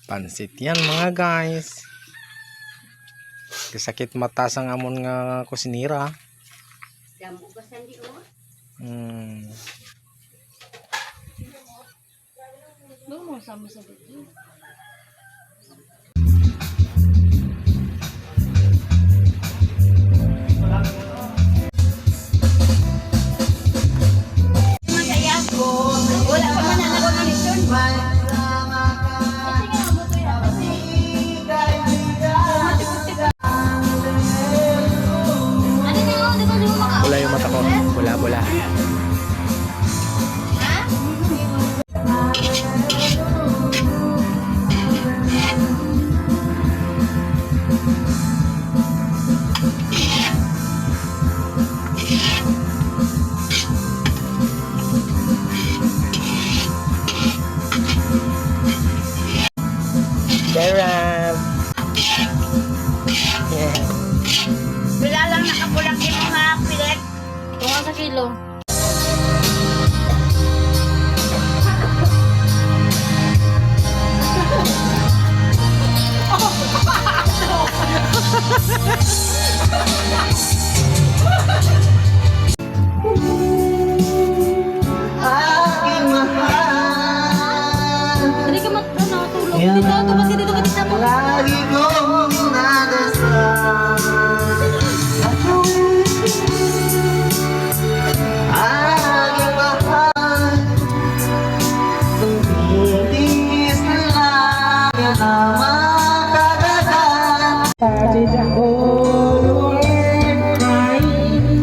Pansit yan mga guys. Kasakit mata sang amon nga kusinira. Wala pa man na connection. Wala yung mata ko. Wala. Sarap. Yeah. Wala lang nakapulang yung mga pilit. Tungan sa kilo. Hindi ka matulog. Dito ako kasi dito ka dito mo. Lagi kong nadasal aking mahal, kung hindi sila yan ang makagagal. Did the whole world crying,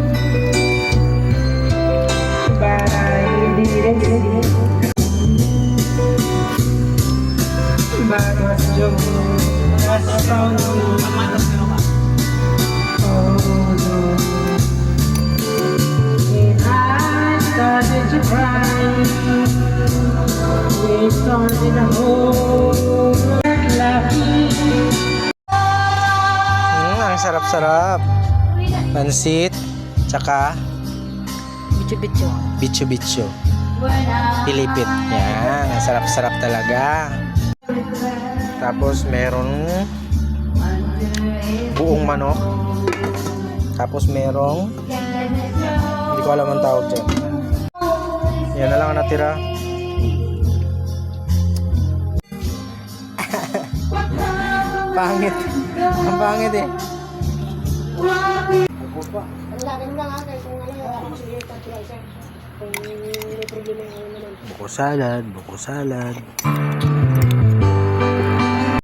but I didn't see. But was just found me. Oh no. And I started to cry. We started a whole world laughing. Ang sarap-sarap. Pansit, tsaka Bicho-bicho. bicho-bicho. Pilipit. Yan, ang sarap-sarap talaga. Tapos meron buong manok. Tapos merong hindi ko alam ang tawag dyan. Yan na lang ang natira. Pangit. Ang pangit eh. Buko salad.